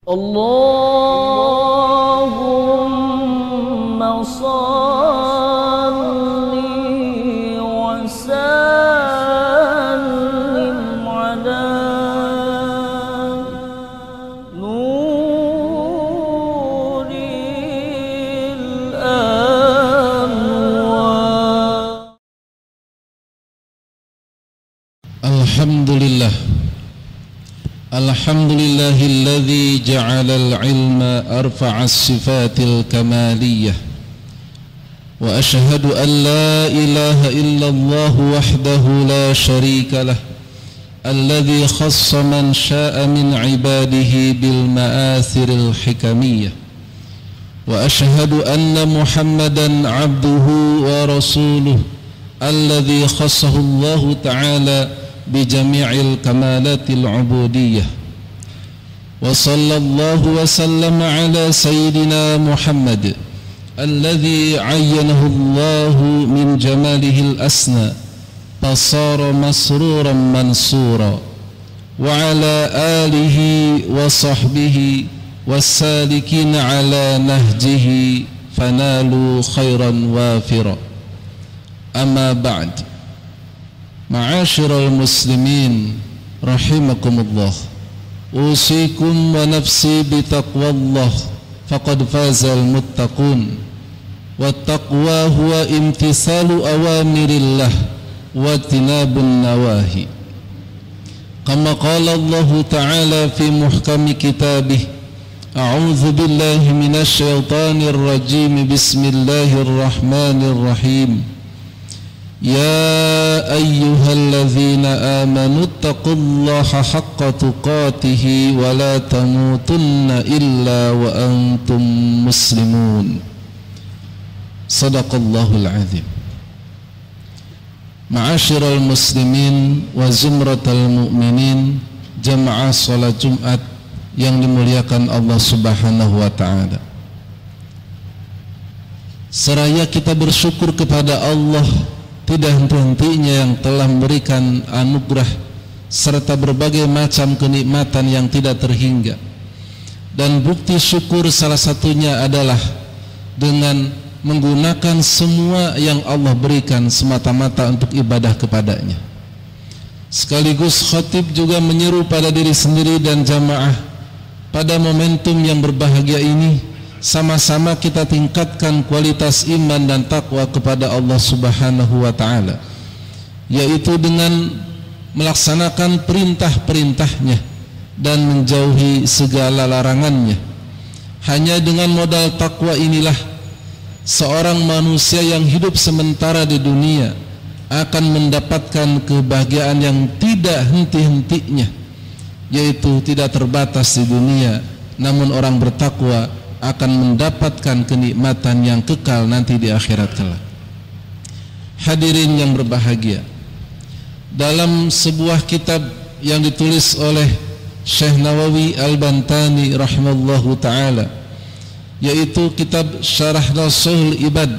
Allahumma salli wa sallim ala nuril anwar. Alhamdulillah. Alhamdulillahilladzi ja'alal ilma arfa'as sifatil kamaliyah. Wa ashhadu an la ilaha illallah wahdahu la sharika lah. Alladzi khassa man sya'a min ibadihi bil ma'athiril hikamiyah. Wa ashhadu anna Muhammadan 'abduhu wa rasuluh. Alladzi khassahu Allah ta'ala bijami'il kamalatil ubudiyyah. Wa sallallahu wa sallama ala sayyidina Muhammad alladhi ayyanahu Allah min jamalihil asna fasara masruran mansura wa ala alihi wa sahbihi wassalikin ala nahjihi fanalu khairan wafira. Amma ba'd. Ma'asyiral muslimin rahimakumullah, usikum wa nafsi bitaqwallah faqad fazal muttaqun. Wattaqwa huwa imtithalu awamirillah wa tinabun nawahi. Kama qala Allah ta'ala fi muhkami kitabih, a'udzu billahi minasy syaithanir rajim, bismillahirrahmanirrahim. Ya ayyuhalladzina amanu taqullaha haqqa tuqatih wa la tamutunna illa wa antum muslimun. Sadaqallahul azim. Ma'asyiral muslimin wa zumratal mu'minin, jamaah salat Jumat yang dimuliakan Allah Subhanahu wa taala. Seraya kita bersyukur kepada Allah tidak henti-hentinya yang telah memberikan anugerah serta berbagai macam kenikmatan yang tidak terhingga. Dan bukti syukur salah satunya adalah dengan menggunakan semua yang Allah berikan semata-mata untuk ibadah kepadanya. Sekaligus khatib juga menyeru pada diri sendiri dan jamaah pada momentum yang berbahagia ini, sama-sama kita tingkatkan kualitas iman dan takwa kepada Allah Subhanahu wa ta'ala, yaitu dengan melaksanakan perintah-perintahnya dan menjauhi segala larangannya. Hanya dengan modal takwa inilah seorang manusia yang hidup sementara di dunia akan mendapatkan kebahagiaan yang tidak henti-hentinya, yaitu tidak terbatas di dunia, namun orang bertakwa akan mendapatkan kenikmatan yang kekal nanti di akhirat kelak. Hadirin yang berbahagia, dalam sebuah kitab yang ditulis oleh Syekh Nawawi Al-Bantani rahimallahu ta'ala, yaitu kitab Syarah Nasuhul Ibad,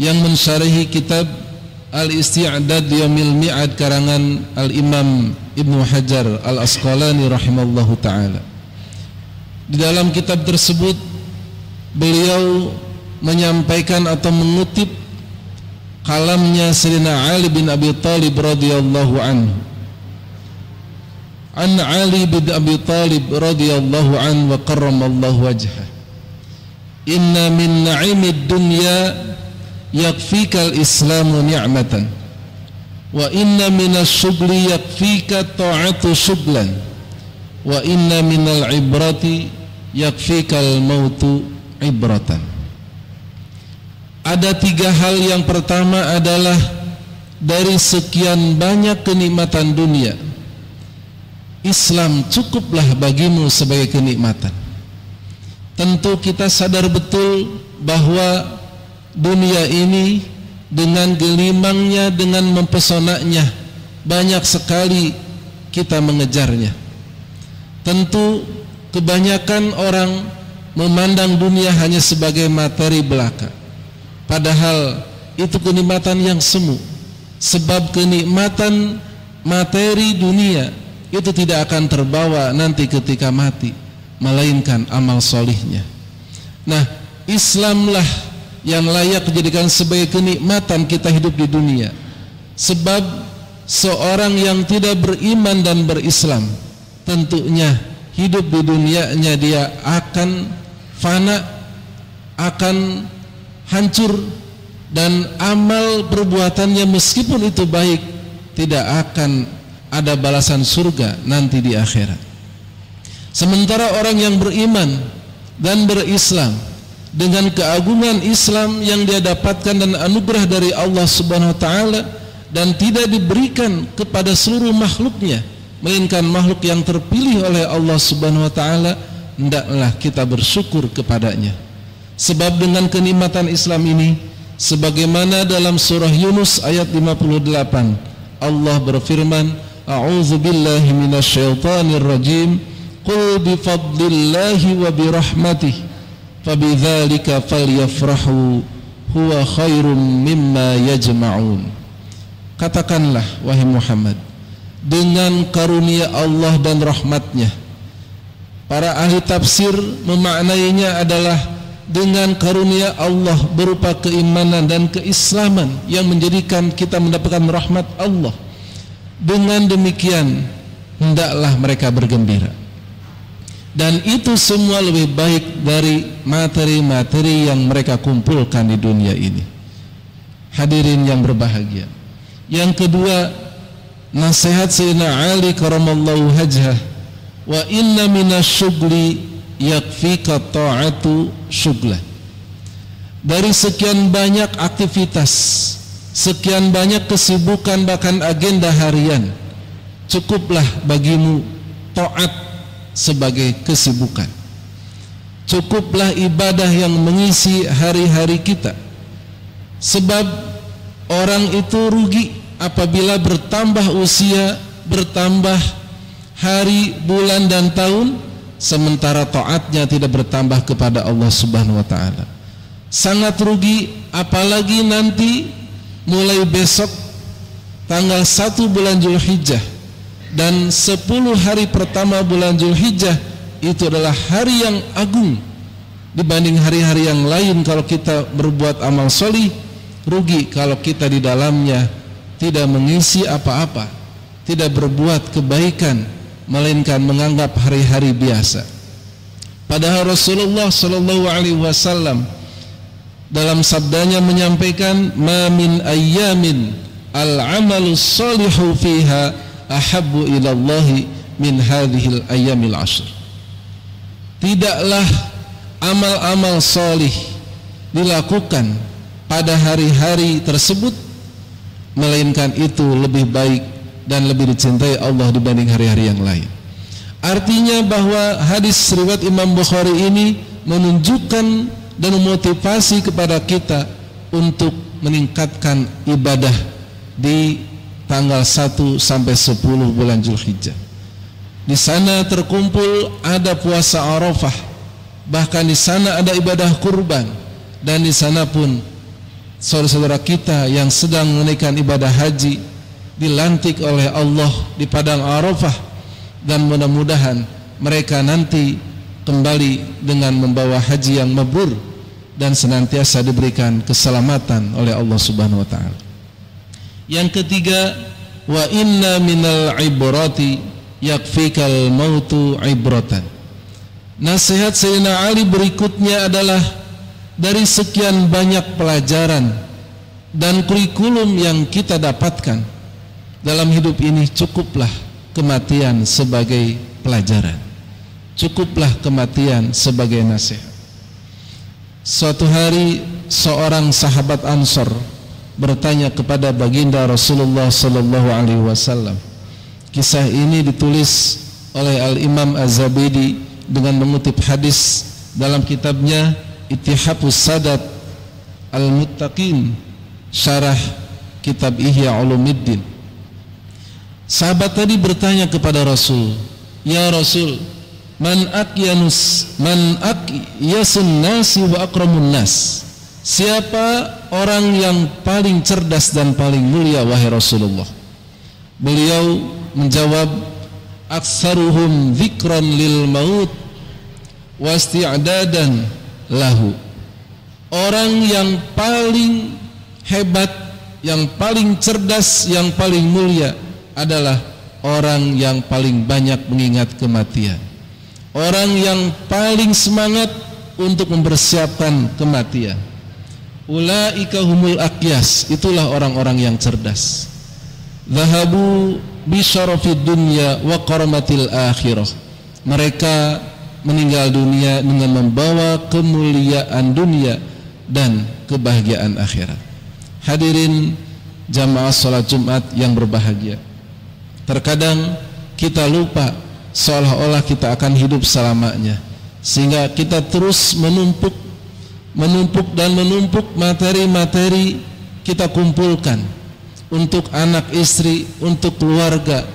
yang mensyarahi kitab Al-Isti'dad Yaumil Mi'ad karangan Al-Imam Ibnu Hajar Al-Asqalani rahimallahu ta'ala. Di dalam kitab tersebut beliau menyampaikan atau mengutip kalamnya Sayyidina Ali bin Abi Thalib radhiyallahu anhu. An Ali bin Abi Thalib radhiyallahu anhu wa karramallahu wajhah. Inna min na'imid dunya yakfikal islamu ni'matan wa inna minas syugli yakfika ta'atu syuglan wa inna minal ibrati yakfikal mautu ibratan. Ada tiga hal. Yang pertama adalah dari sekian banyak kenikmatan dunia, Islam cukuplah bagimu sebagai kenikmatan. Tentu kita sadar betul bahwa dunia ini dengan gelimangnya, dengan mempesonanya, banyak sekali kita mengejarnya. Tentu kebanyakan orang memandang dunia hanya sebagai materi belaka, padahal itu kenikmatan yang semu. Sebab kenikmatan materi dunia itu tidak akan terbawa nanti ketika mati, melainkan amal solihnya. Nah, Islamlah yang layak dijadikan sebagai kenikmatan kita hidup di dunia. Sebab seorang yang tidak beriman dan berislam, tentunya hidup di dunianya dia akan fana, akan hancur, dan amal perbuatannya meskipun itu baik tidak akan ada balasan surga nanti di akhirat. Sementara orang yang beriman dan berislam dengan keagungan Islam yang dia dapatkan dan anugerah dari Allah Subhanahu wa taala, dan tidak diberikan kepada seluruh makhluknya melainkan makhluk yang terpilih oleh Allah Subhanahu wa taala, hendaklah kita bersyukur kepadanya. Sebab dengan kenikmatan Islam ini, sebagaimana dalam surah Yunus ayat 58, Allah berfirman, A'udzu billahi minasyaitonir rajim, qul bi fadlillahi wa bi rahmatihi fabidzalika falyafrahu huwa khairum mimma yajma'un. Katakanlah wahai Muhammad, dengan karunia Allah dan rahmatnya. Para ahli tafsir memaknainya adalah dengan karunia Allah berupa keimanan dan keislaman yang menjadikan kita mendapatkan rahmat Allah. Dengan demikian hendaklah mereka bergembira. Dan itu semua lebih baik dari materi-materi yang mereka kumpulkan di dunia ini. Hadirin yang berbahagia, yang kedua, nasihat Sayyidina Ali karamallahu hajjah, wa inna minasyugli yakfika ta'atu syuglan. Dari sekian banyak aktivitas, sekian banyak kesibukan, bahkan agenda harian, cukuplah bagimu taat sebagai kesibukan. Cukuplah ibadah yang mengisi hari-hari kita. Sebab orang itu rugi apabila bertambah usia, bertambah hari, bulan dan tahun, sementara taatnya tidak bertambah kepada Allah Subhanahu wa taala. Sangat rugi apalagi nanti mulai besok tanggal 1 bulan Zulhijjah dan 10 hari pertama bulan Zulhijjah itu adalah hari yang agung dibanding hari-hari yang lain. Kalau kita berbuat amal solih, rugi kalau kita di dalamnya tidak mengisi apa-apa, tidak berbuat kebaikan, melainkan menganggap hari-hari biasa. Padahal Rasulullah sallallahu alaihi wasallam dalam sabdanya menyampaikan, ma min ayyamin al-amalu salihu fiha ahabbu ila Allah min hadhil ayyamil ashr. Tidaklah amal-amal salih dilakukan pada hari-hari tersebut melainkan itu lebih baik dan lebih dicintai Allah dibanding hari-hari yang lain. Artinya bahwa hadis riwayat Imam Bukhari ini menunjukkan dan memotivasi kepada kita untuk meningkatkan ibadah di tanggal 1 sampai 10 bulan Zulhijjah. Di sana terkumpul ada puasa Arafah, bahkan di sana ada ibadah kurban, dan di sana pun saudara-saudara kita yang sedang menunaikan ibadah haji dilantik oleh Allah di padang Arafah, dan mudah-mudahan mereka nanti kembali dengan membawa haji yang mabrur dan senantiasa diberikan keselamatan oleh Allah Subhanahu wa taala. Yang ketiga, wa inna minal ibrati yakfikal mautu ibratan. Nasihat Sayyidina Ali berikutnya adalah, dari sekian banyak pelajaran dan kurikulum yang kita dapatkan dalam hidup ini, cukuplah kematian sebagai pelajaran, cukuplah kematian sebagai nasihat. Suatu hari seorang sahabat Ansor bertanya kepada baginda Rasulullah sallallahu alaihi wasallam. Kisah ini ditulis oleh Al-Imam Az-Zabidi dengan mengutip hadis dalam kitabnya Ittihafus Sadat Al-Muttaqin, syarah kitab Ihya Ulumuddin. Sahabat tadi bertanya kepada Rasul, ya Rasul, man aqyasun nasi wa akramun nas? Siapa orang yang paling cerdas dan paling mulia wahai Rasulullah? Beliau menjawab, aktsaruhum dzikran lil maut wasti'dadan lahu. Orang yang paling hebat, yang paling cerdas, yang paling mulia adalah orang yang paling banyak mengingat kematian. Orang yang paling semangat untuk mempersiapkan kematian. Ulaika humul aqyas, itulah orang-orang yang cerdas. Zahabu bi syarafid dunya wa karamatil akhirah. Mereka meninggal dunia dengan membawa kemuliaan dunia dan kebahagiaan akhirat. Hadirin jamaah salat Jumat yang berbahagia, terkadang kita lupa seolah-olah kita akan hidup selamanya, sehingga kita terus menumpuk materi-materi kita kumpulkan untuk anak istri, untuk keluarga,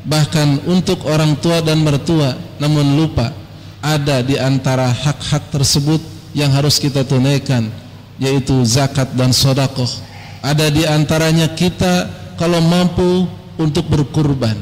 bahkan untuk orang tua dan mertua, namun lupa ada di antara hak-hak tersebut yang harus kita tunaikan, yaitu zakat dan sedekah. Ada di antaranya kita kalau mampu untuk berkurban.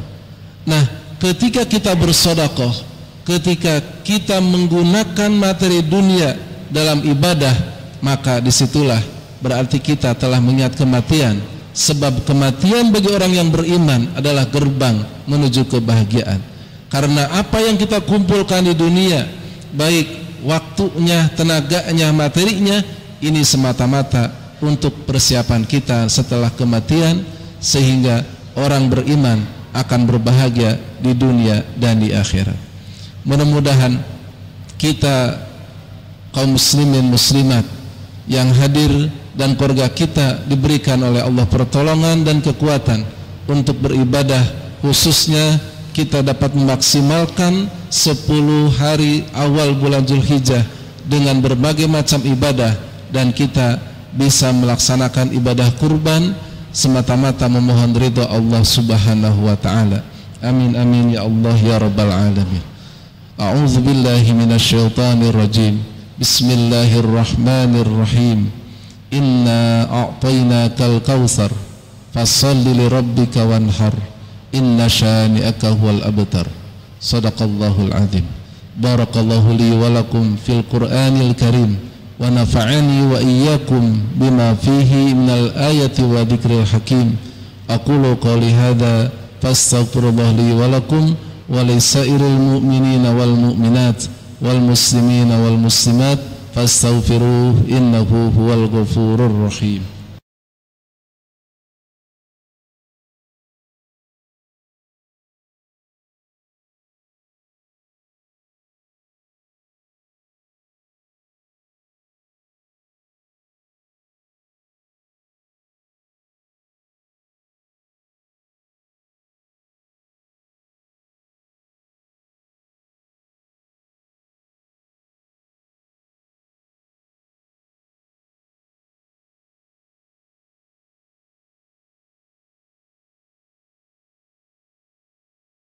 Nah, ketika kita bersedekah, ketika kita menggunakan materi dunia dalam ibadah, maka disitulah berarti kita telah mengingat kematian. Sebab kematian bagi orang yang beriman adalah gerbang menuju kebahagiaan. Karena apa yang kita kumpulkan di dunia, baik waktunya, tenaganya, materinya, ini semata-mata untuk persiapan kita setelah kematian, sehingga orang beriman akan berbahagia di dunia dan di akhirat. Mudah-mudahan kita kaum muslimin muslimat yang hadir dan keluarga kita diberikan oleh Allah pertolongan dan kekuatan untuk beribadah, khususnya kita dapat memaksimalkan 10 hari awal bulan Zulhijjah dengan berbagai macam ibadah, dan kita bisa melaksanakan ibadah kurban semata-mata memohon ridha Allah Subhanahu wa taala. Amin amin ya Allah ya rabbal alamin. A'udzu billahi minasyaitonir rajim. Bismillahirrahmanirrahim. Inna a'tainakal kautsar fasholli lirabbika wanhar. Inna syani'aka huwal abtar. Shadaqallahul azim. Barakallahu li wa lakum fil Qur'anil karim wa nafa'ani wa iyyakum bima fihi minal ayati wa dzikril hakim. Aqulu qali hadza fastaghfirullah li wa lakum wa lisairil mu'minina wal mu'minat wal muslimina wal muslimat fastaghfiruhu innahu huwal ghafurur rahim.